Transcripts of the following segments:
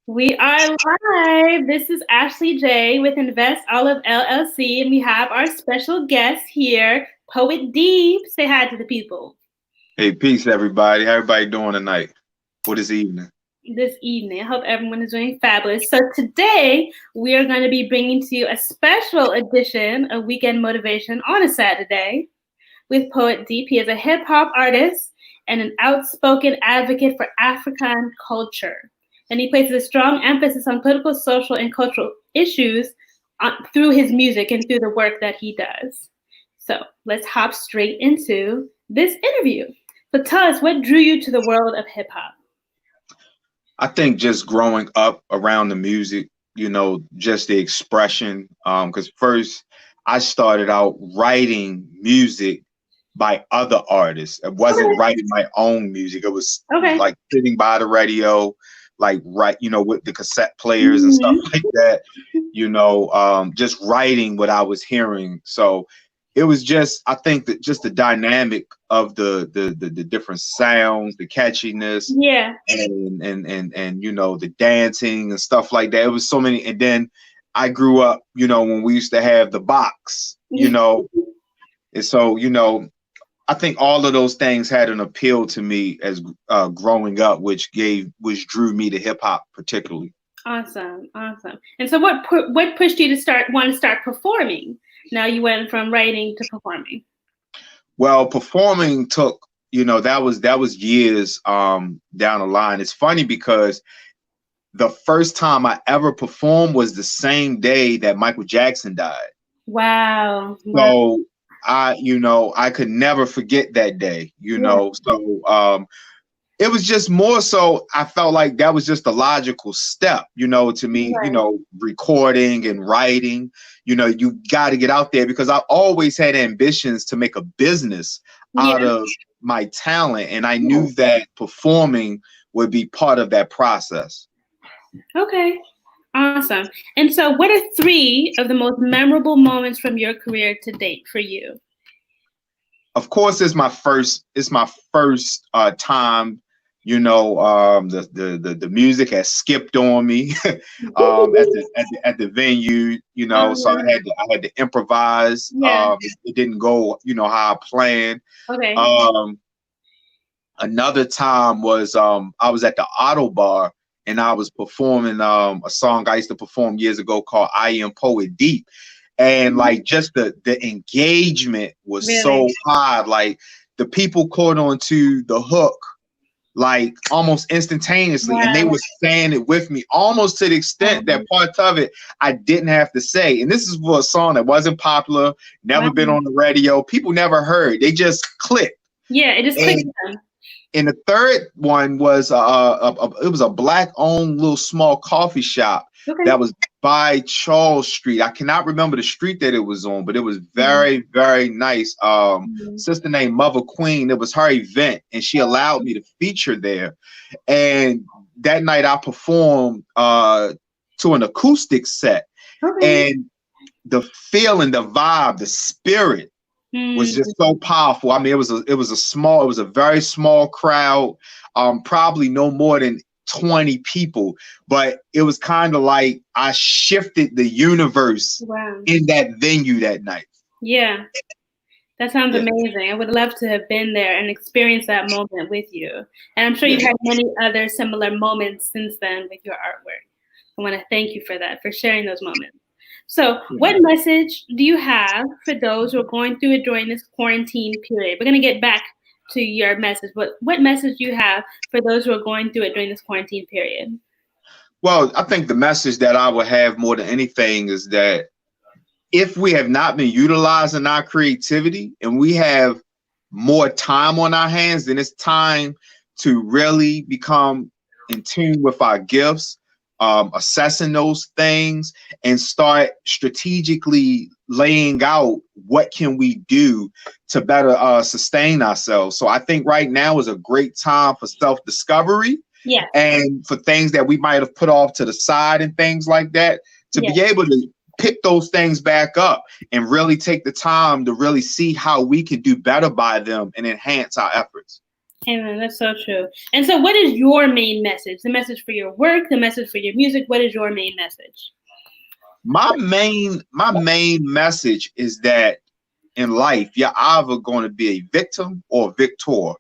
We are live. This is Ashley J with Invest Olive LLC, and we have our special guest here, Poet Deep. Say hi to the people Hey, peace, everybody. How everybody doing tonight? For this evening? this evening. I hope everyone is doing fabulous. So, today we are going to be bringing to you a special edition of Weekend Motivation on a Saturday with Poet Deep. He is a hip hop artist and an outspoken advocate for Afrikan culture. And he places a strong emphasis on political, social, and cultural issues through his music and through the work that he does. So let's hop straight into this interview. So tell us, what drew you to the world of hip hop? I think just growing up around the music, just the expression. Because first I started out writing music by other artists. It wasn't writing my own music. It was like sitting by the radio, like with the cassette players and stuff like that. Just writing what I was hearing. So it was just, I think that just the dynamic of the different sounds, the catchiness, and the dancing and stuff like that. It was so many. And then I grew up, when we used to have the box, and so I think all of those things had an appeal to me as growing up, which drew me to hip hop particularly. Awesome. And so what pushed you to want to start performing? Now you went from writing to performing. Well, performing took, that was years down the line. It's funny because the first time I ever performed was the same day that Michael Jackson died. Wow. So I could never forget that day, So it was just more so I felt like that was just a logical step, to me, recording and writing, you got to get out there because I always had ambitions to make a business out of my talent. And I knew that performing would be part of that process. Okay. Awesome. And so what are 3 of the most memorable moments from your career to date for you? Of course, it's my first time, the music has skipped on me at the venue, so I had to improvise. It didn't go, how I planned. Okay. Another time was I was at the Auto Bar and I was performing a song I used to perform years ago called I Am Poet Deep. And like just the engagement was so high, like the people caught on to the hook like almost instantaneously, and they were saying it with me almost to the extent that parts of it I didn't have to say. And this is for a song that wasn't popular, never been on the radio, people never heard, they just clicked. Yeah, it just clicked. And the third one was it was a black-owned little small coffee shop that was by Charles Street. I cannot remember the street that it was on, but it was very, very nice. Sister named Mother Queen. It was her event, and she allowed me to feature there. And that night I performed to an acoustic set, and the feeling, the vibe, the spirit was just so powerful. I mean, it was a very small crowd, probably no more than 20 people, but it was kind of like I shifted the universe in that venue that night. Yeah, that sounds amazing. I would love to have been there and experienced that moment with you. And I'm sure you've had many other similar moments since then with your artwork. I want to thank you for that, for sharing those moments. So what message do you have for those who are going through it during this quarantine period? We're going to get back to your message, but what message do you have for those who are going through it during this quarantine period? Well, I think the message that I would have more than anything is that if we have not been utilizing our creativity and we have more time on our hands, then it's time to really become in tune with our gifts, assessing those things, and start strategically laying out what can we do to better sustain ourselves. So I think right now is a great time for self-discovery, and for things that we might have put off to the side and things like that, to be able to pick those things back up and really take the time to really see how we can do better by them and enhance our efforts. Amen. That's so true. And so what is your main message? The message for your work, the message for your music? What is your main message? My main message is that in life, you're either going to be a victim or a victor.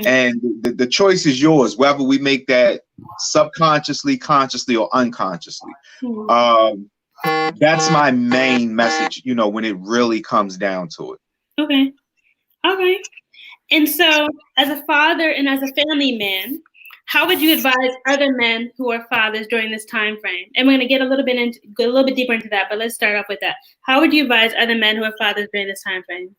And the choice is yours, whether we make that subconsciously, consciously, or unconsciously. That's my main message, when it really comes down to it. Okay. All right. And so, as a father and as a family man, how would you advise other men who are fathers during this time frame? And we're going to get a little bit deeper into that, but let's start off with that. How would you advise other men who are fathers during this time frame?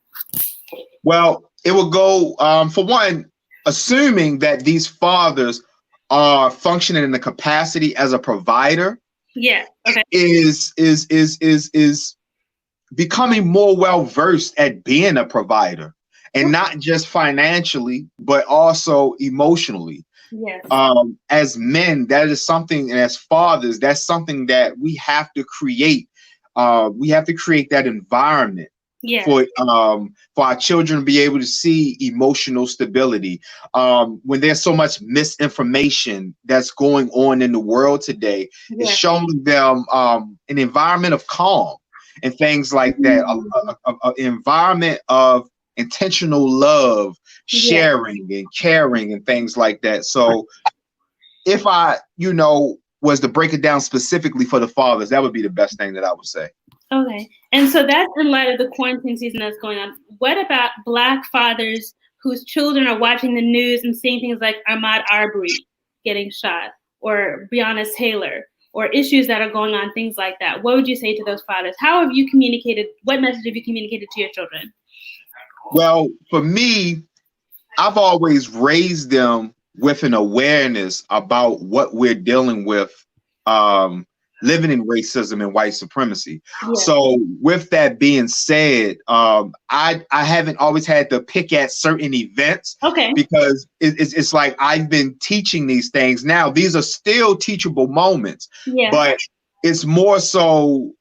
Well, it will go for one, assuming that these fathers are functioning in the capacity as a provider. Yeah. Okay. Is becoming more well versed at being a provider, and not just financially, but also emotionally. Yes. As men, that is something, and as fathers, that's something that we have to create. We have to create that environment for our children to be able to see emotional stability. When there's so much misinformation that's going on in the world today, it's showing them an environment of calm and things like that, an environment of intentional love, sharing and caring and things like that. So if I, was to break it down specifically for the fathers, that would be the best thing that I would say. Okay. And so that's in light of the quarantine season that's going on. What about Black fathers whose children are watching the news and seeing things like Ahmaud Arbery getting shot, or Breonna Taylor, or issues that are going on, things like that? What would you say to those fathers? How have you communicated? What message have you communicated to your children? Well, for me, I've always raised them with an awareness about what we're dealing with, living in racism and white supremacy. So with that being said, I haven't always had to pick at certain events, because it's like I've been teaching these things. Now, these are still teachable moments, but it's more so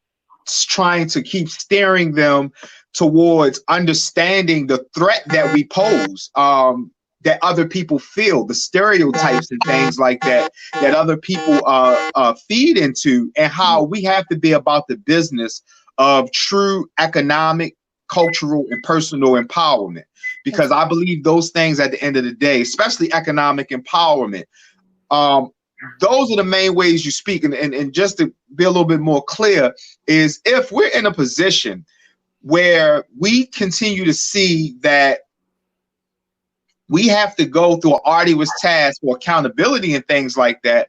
trying to keep steering them towards understanding the threat that we pose, that other people feel, the stereotypes and things like that, that other people feed into, and how we have to be about the business of true economic, cultural, and personal empowerment. Because I believe those things at the end of the day, especially economic empowerment, those are the main ways you speak. And just to be a little bit more clear, is if we're in a position where we continue to see that we have to go through an arduous task for accountability and things like that,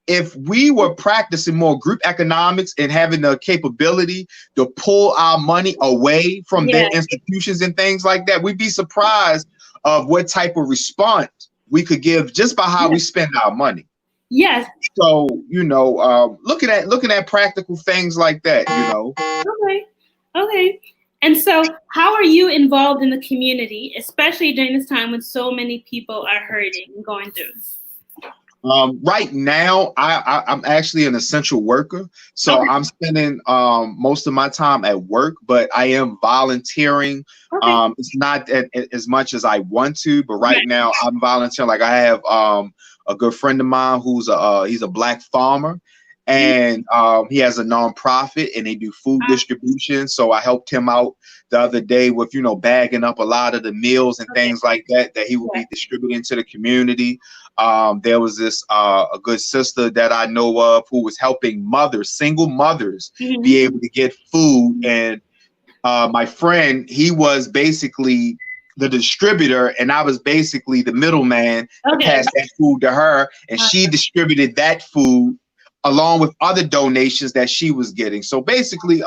if we were practicing more group economics and having the capability to pull our money away from their institutions and things like that, we'd be surprised of what type of response we could give just by how we spend our money. Yes. So, looking at practical things like that, Okay. And so how are you involved in the community, especially during this time when so many people are hurting and going through? Right now, I'm actually an essential worker. So I'm spending most of my time at work, but I am volunteering. It's not as much as I want to, but right now I'm volunteering. Like I have a good friend of mine who's he's a Black farmer. And he has a nonprofit and they do food distribution. So I helped him out the other day with, bagging up a lot of the meals and things like that he will be distributing to the community. There was this a good sister that I know of who was helping single mothers, be able to get food. And my friend, he was basically the distributor, and I was basically the middleman to pass that food to her, and she distributed that food along with other donations that she was getting. So basically,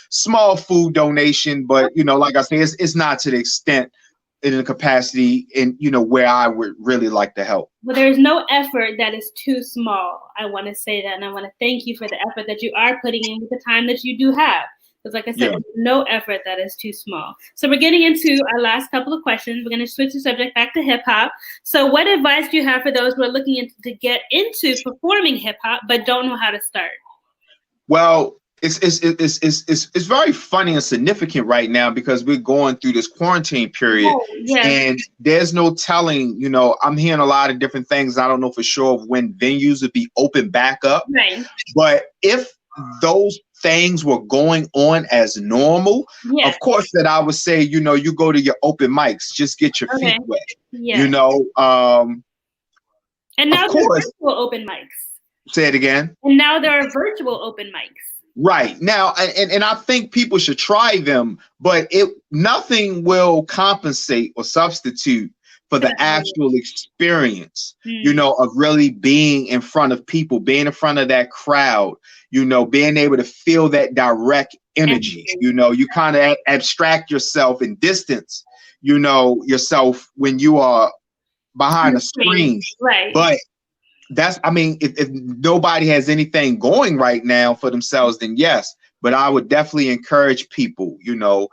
small food donation, but like I say, it's not to the extent in the capacity in where I would really like to help. Well, there's no effort that is too small. I want to say that, and I want to thank you for the effort that you are putting in with the time that you do have. Because like I said, there's no effort that is too small. So we're getting into our last couple of questions. We're going to switch the subject back to hip hop. So what advice do you have for those who are looking to get into performing hip hop but don't know how to start? Well, it's very funny and significant right now because we're going through this quarantine period, Oh, yes. and there's no telling. You know, I'm hearing a lot of different things. I don't know for sure of when venues would be open back up, Right. but if those things were going on as normal, Yes. of course that I would say, you know, you go to your open mics, just get your feet Okay. wet. Yes. You know, And now of there are course. virtual open mics. Say it again. And now there are virtual open mics. Right now, and I think people should try them, but nothing will compensate or substitute for the actual experience, you know, of really being in front of people, being in front of that crowd, you know, being able to feel that direct energy. You know, you kind of abstract yourself and distance, you know, yourself when you are behind a screen. Right. But I mean, if nobody has anything going right now for themselves, then yes. But I would definitely encourage people, you know,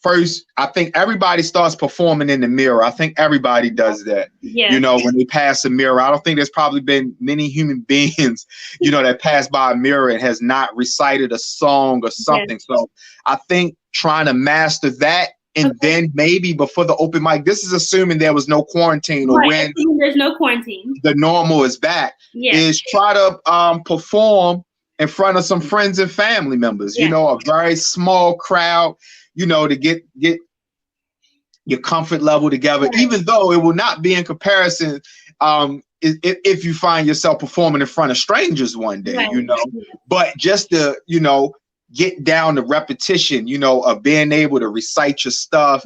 first, I think everybody starts performing in the mirror. I think everybody does that. Yeah. You know, when they pass a mirror, I don't think there's probably been many human beings, you know, that pass by a mirror and has not recited a song or something. Yeah. So I think trying to master that. And then maybe before the open mic, this is assuming there was no quarantine or when there's no quarantine, the normal is back, is try to perform in front of some friends and family members, you know, a very small crowd, you know, to get your comfort level together, even though it will not be in comparison if you find yourself performing in front of strangers one day, you know, but just to, you know, get down the repetition, you know, of being able to recite your stuff,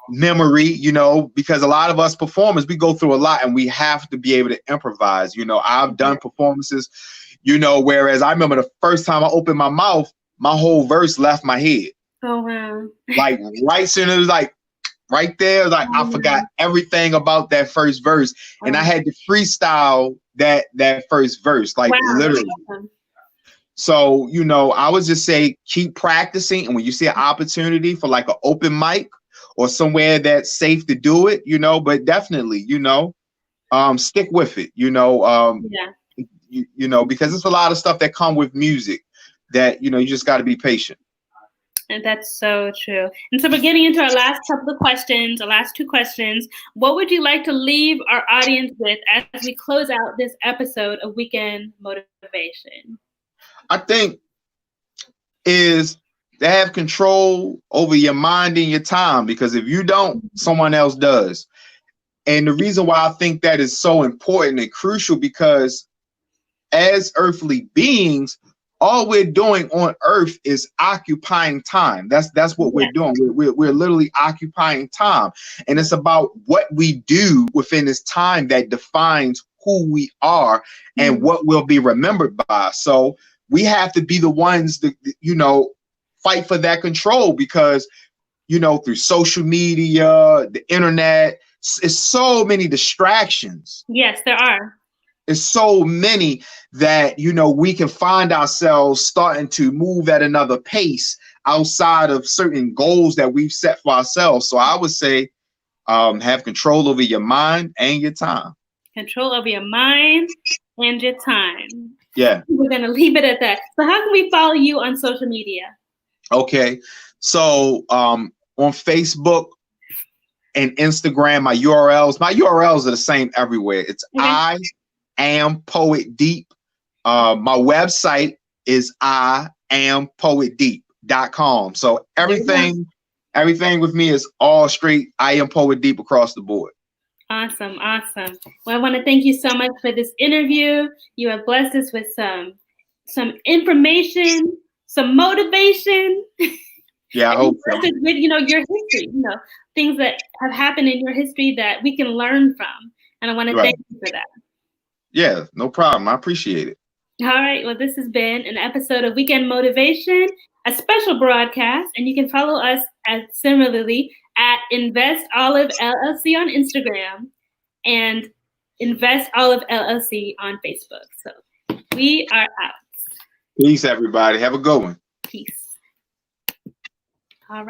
memory, you know, because a lot of us performers, we go through a lot and we have to be able to improvise. You know, I've done performances, you know, whereas I remember the first time I opened my mouth, my whole verse left my head. Oh, wow. Like right soon, it was like right there, like I forgot everything about that first verse. And I had to freestyle that first verse, like literally. So, you know, I would just say keep practicing. And when you see an opportunity for like an open mic or somewhere that's safe to do it, you know, but definitely, you know, stick with it, you know, you know, because there's a lot of stuff that come with music that, you know, you just got to be patient. And that's so true. And so we're getting into our last couple of questions, our last two questions. What would you like to leave our audience with as we close out this episode of Weekend Motivation? I think is to have control over your mind and your time, because if you don't, someone else does. And the reason why I think that is so important and crucial, because as earthly beings, all we're doing on earth is occupying time. That's what we're doing. We're literally occupying time. And it's about what we do within this time that defines who we are and what we'll be remembered by. So we have to be the ones that, you know, fight for that control, because, you know, through social media, the internet, it's so many distractions. Yes, there are. It's so many that, you know, we can find ourselves starting to move at another pace outside of certain goals that we've set for ourselves. So I would say have control over your mind and your time. Control over your mind and your time. Yeah. We're going to leave it at that. So how can we follow you on social media? Okay. So on Facebook and Instagram, my URLs are the same everywhere. It's I Am Poet Deep. My website is IamPoetDeep.com. So everything with me is all straight I Am Poet Deep across the board. Awesome. Awesome. Well, I want to thank you so much for this interview. You have blessed us with some information, some motivation. Yeah, I hope so. With, you know, your history, you know, things that have happened in your history that we can learn from. And I want to thank you for that. Yeah, no problem. I appreciate it. All right. Well, this has been an episode of Weekend Motivation, a special broadcast, and you can follow us similarly at Invest Olive LLC on Instagram and Invest Olive LLC on Facebook. So we are out. Peace, everybody. Have a good one. Peace. All right.